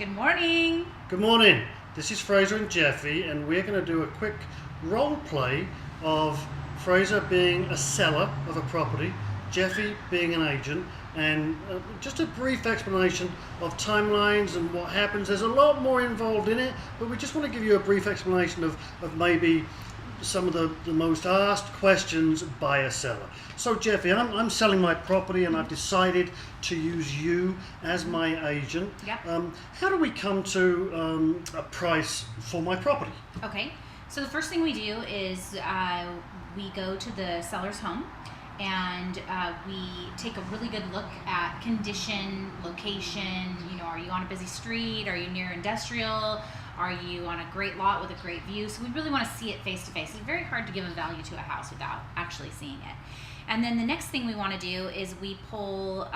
Good morning. Good morning. This is Fraser and Jefi, and we're going to do a quick role play of Fraser being a seller of a property, Jefi being an agent, and just a brief explanation of timelines and what happens. There's a lot more involved in it, but we just want to give you a brief explanation of maybe some of the most asked questions by a seller. So Jefi, I'm selling my property and I've decided to use you as my agent. Yep. How do we come to a price for my property? Okay, so the first thing we do is we go to the seller's home and we take a really good look at condition, location. You know, are you on a busy street? Are you near industrial? Are you on a great lot with a great view? So we really want to see it face to face. It's very hard to give a value to a house without actually seeing it. And then the next thing we want to do is we pull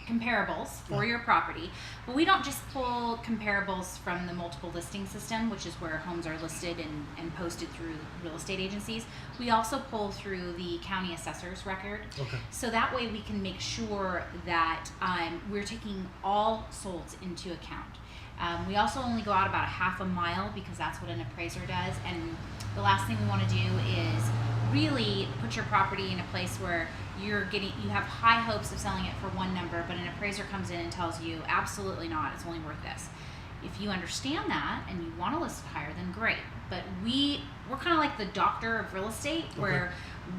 comparables for your property. But we don't just pull comparables from the multiple listing system, which is where homes are listed and posted through real estate agencies. We also pull through the county assessor's record. Okay. So that way we can make sure that we're taking all solds into account. We also only go out about a half a mile because that's what an appraiser does. And the last thing we want to do is really put your property in a place where you have high hopes of selling it for one number, but an appraiser comes in and tells you absolutely not, it's only worth this. If you understand that and you want to list it higher, then great. But we're kind of like the doctor of real estate, where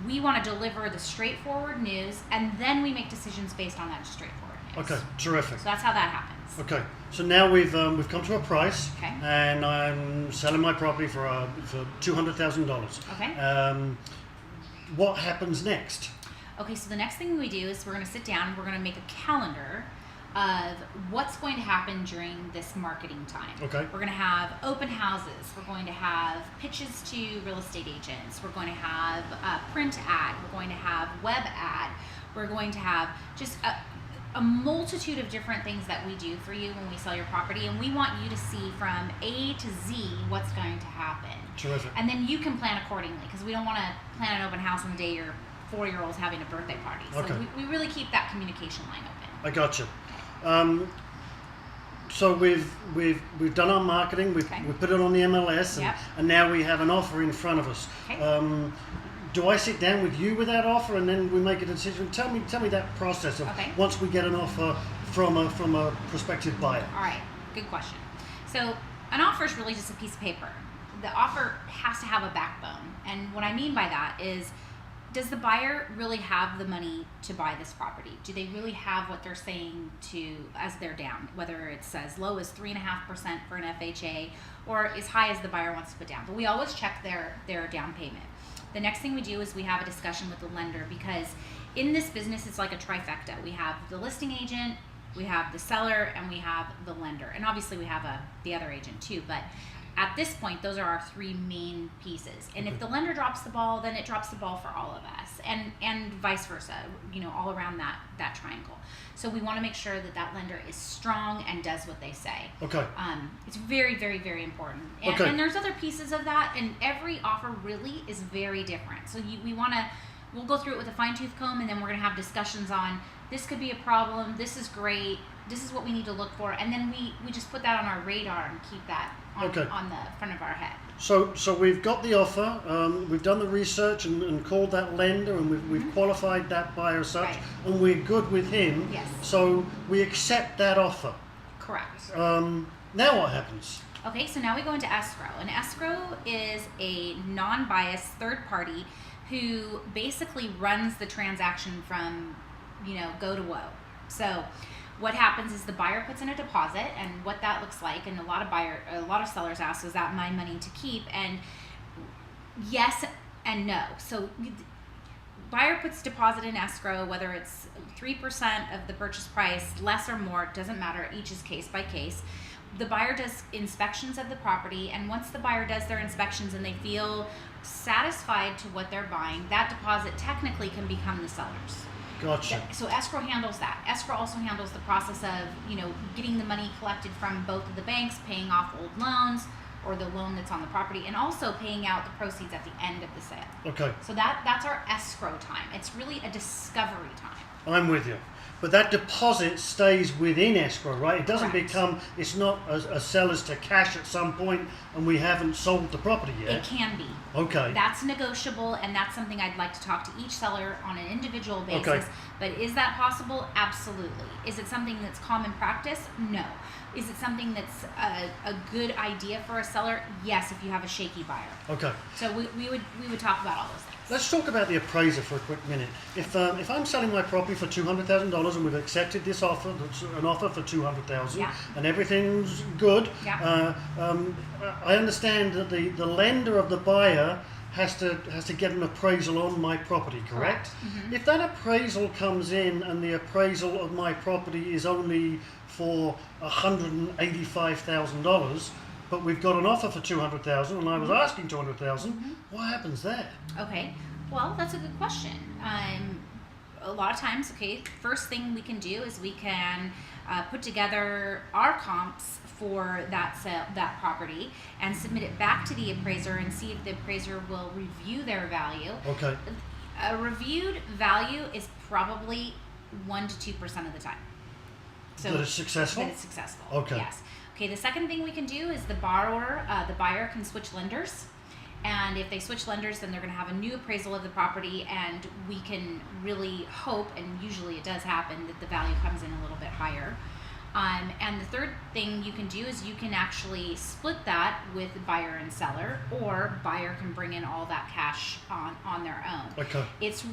we want to deliver the straightforward news and then we make decisions based on that straightforward news. Okay, terrific. So that's how that happens. Okay, so now we've come to a price, Okay. and I'm selling my property for $200,000. Okay. What happens next? Okay, so the next thing we do is we're going to sit down and we're going to make a calendar of what's going to happen during this marketing time. Okay. We're going to have open houses. We're going to have pitches to real estate agents. We're going to have a print ad. We're going to have web ad. We're going to have just a multitude of different things that we do for you when we sell your property, and we want you to see from A to Z what's going to happen. Terrific. And then you can plan accordingly, because we don't want to plan an open house on the day your 4-year-old's having a birthday party. So Okay. we really keep that communication line open. I got you. So we've done our marketing. We've put it on the MLS, and now we have an offer in front of us. Okay. Do I sit down with you with that offer and then we make a decision? Tell me that process of once we get an offer from a prospective buyer. All right, good question. So an offer is really just a piece of paper. The offer has to have a backbone, and what I mean by that is, does the buyer really have the money to buy this property? Do they really have what they're saying as their down, whether it's as low as 3.5% for an FHA or as high as the buyer wants to put down? But we always check their down payment. The next thing we do is we have a discussion with the lender, because in this business it's like a trifecta. We have the listing agent, we have the seller, and we have the lender. And obviously we have the other agent too, but at this point those are our three main pieces. And if the lender drops the ball, then it drops the ball for all of us, and vice versa, you know, all around that triangle. So we want to make sure that lender is strong and does what they say. Okay. It's very, very, very important. And there's other pieces of that, and every offer really is very different. So we'll go through it with a fine-tooth comb, and then we're going to have discussions on, this could be a problem, this is great, this is what we need to look for, and then we just put that on our radar and keep that on the front of our head. So we've got the offer, we've done the research and called that lender, and we've qualified that buyer as such, and we're good with him. Yes. So we accept that offer. Correct. Now what happens? Okay, so now we go into escrow. And escrow is a non-biased third party who basically runs the transaction from, go to woe. So what happens is the buyer puts in a deposit, and what that looks like, and a lot of sellers ask, is that my money to keep? And yes and no. So buyer puts deposit in escrow, whether it's 3% of the purchase price, less or more, doesn't matter, each is case by case. The buyer does inspections of the property, and once the buyer does their inspections and they feel satisfied to what they're buying, that deposit technically can become the seller's. Gotcha. So escrow handles that. Escrow also handles the process of, getting the money collected from both of the banks, paying off old loans or the loan that's on the property, and also paying out the proceeds at the end of the sale. Okay. So that's our escrow time. It's really a discovery time. I'm with you. But that deposit stays within escrow, right? It doesn't Correct. become, it's not a seller's to cash at some point and we haven't sold the property yet. It can be. Okay. That's negotiable, and that's something I'd like to talk to each seller on an individual basis. Okay. But is that possible? Absolutely. Is it something that's common practice? No. Is it something that's a good idea for a seller? Yes, if you have a shaky buyer. Okay. So we would talk about all those things. Let's talk about the appraiser for a quick minute. If I'm selling my property for $200,000 and we've accepted this offer, that's an offer for $200,000, Yeah. and everything's good, Yeah. I understand that the lender of the buyer has to get an appraisal on my property, correct? Mhm. If that appraisal comes in and the appraisal of my property is only for $185,000, but we've got an offer for $200,000 and I was asking $200,000, what happens there? Okay, well, that's a good question. A lot of times, okay, first thing we can do is we can put together our comps for that property and submit it back to the appraiser and see if the appraiser will review their value. Okay. A reviewed value is probably 1 to 2% of the time. So That it's successful? That it's successful. Okay. Yes. Okay. The second thing we can do is the buyer can switch lenders, and if they switch lenders, then they're going to have a new appraisal of the property, and we can really hope, and usually it does happen, that the value comes in a little bit higher. And the third thing you can do is you can actually split that with buyer and seller, or buyer can bring in all that cash on their own. Okay. It's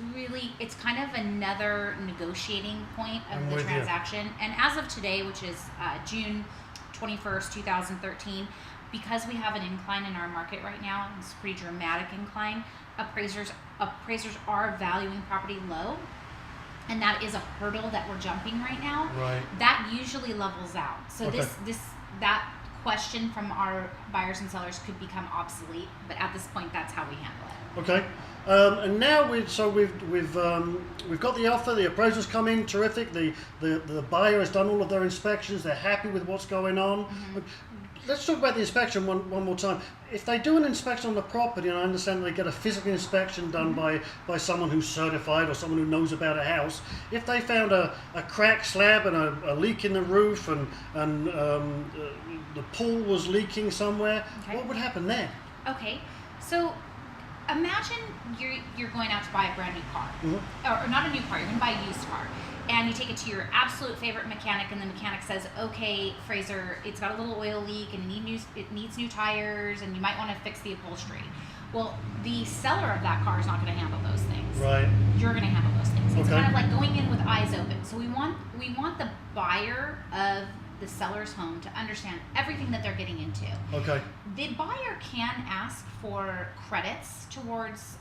kind of another negotiating point of I'm the with you. transaction. And as of today, which is June 21st, 2013, because we have an incline in our market right now, it's a pretty dramatic incline, appraisers are valuing property low. And that is a hurdle that we're jumping right now. Right. That usually levels out. So Okay. that question from our buyers and sellers could become obsolete. But at this point, that's how we handle it. Okay. And now we've got the offer. The appraisals come in, terrific. The buyer has done all of their inspections. They're happy with what's going on. Mm-hmm. Let's talk about the inspection one more time. If they do an inspection on the property, and I understand they get a physical inspection done by someone who's certified or someone who knows about a house, if they found a cracked slab and a leak in the roof and the pool was leaking somewhere, Okay. what would happen then? Okay. So imagine you're going out to buy a brand new car, or not a new car. You're going to buy a used car. And you take it to your absolute favorite mechanic, and the mechanic says, okay, Fraser, it's got a little oil leak and it needs new tires, and you might want to fix the upholstery. Well, the seller of that car is not going to handle those things. Right. You're going to handle those things. It's Okay. kind of like going in with eyes open. So we want the buyer of the seller's home to understand everything that they're getting into. Okay. The buyer can ask for credits towards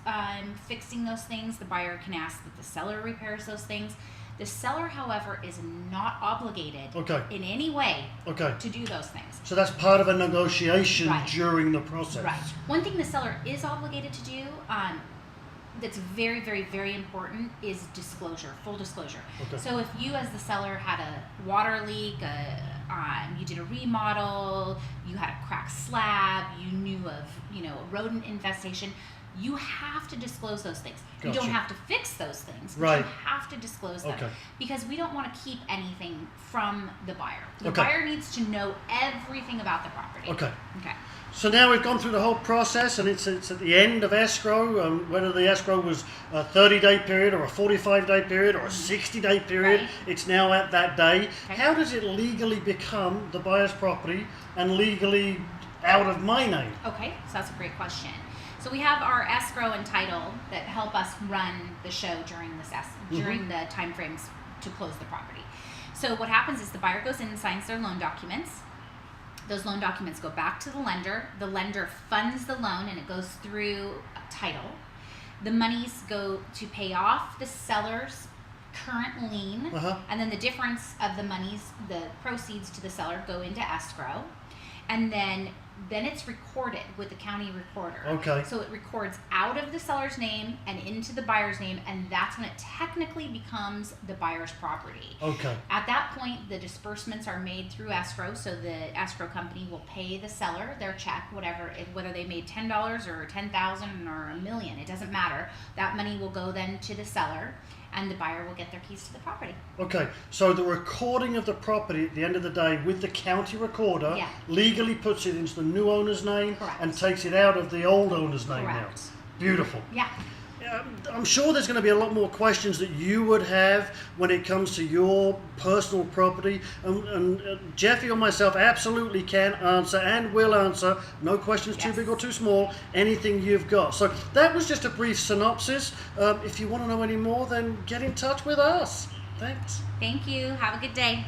fixing those things. The buyer can ask that the seller repairs those things. The seller, however, is not obligated Okay. in any way Okay. to do those things. So that's part of a negotiation Right. during the process. Right. One thing the seller is obligated to do that's very, very, very important is disclosure, full disclosure. Okay. So if you as the seller had a water leak, you did a remodel, you had a cracked slab, you knew of a rodent infestation, you have to disclose those things. You Gotcha. don't have to fix those things, but Right. you have to disclose them Okay. because we don't want to keep anything from the buyer. The Okay. buyer needs to know everything about the property. Okay. Okay. So now we've gone through the whole process, and it's at the end of escrow. Whether the escrow was a 30-day period or a 45-day period or a 60-day period, Right. it's now at that day. Okay. How does it legally become the buyer's property and legally out of my name? Okay, so that's a great question. So we have our escrow and title that help us run the show during during the time frames to close the property. So what happens is the buyer goes in and signs their loan documents. Those loan documents go back to the lender. The lender funds the loan and it goes through title. The monies go to pay off the seller's current lien, and then the difference of the monies, the proceeds to the seller, go into escrow. And then then it's recorded with the county recorder. Okay. So it records out of the seller's name and into the buyer's name, and that's when it technically becomes the buyer's property. Okay. At that point, the disbursements are made through escrow, so the escrow company will pay the seller their check, whether they made $10 or $10,000 or $1 million, it doesn't matter. That money will go then to the seller, and the buyer will get their keys to the property. Okay, so the recording of the property at the end of the day with the county recorder Yeah. legally puts it into the new owner's name Correct. and takes it out of the old owner's name Correct. now. Beautiful. Yeah. I'm sure there's going to be a lot more questions that you would have when it comes to your personal property, and Jefi or myself absolutely can answer and will answer. No questions too Yes. big or too small. Anything you've got. So that was just a brief synopsis. If you want to know any more, then get in touch with us. Thanks. Thank you. Have a good day.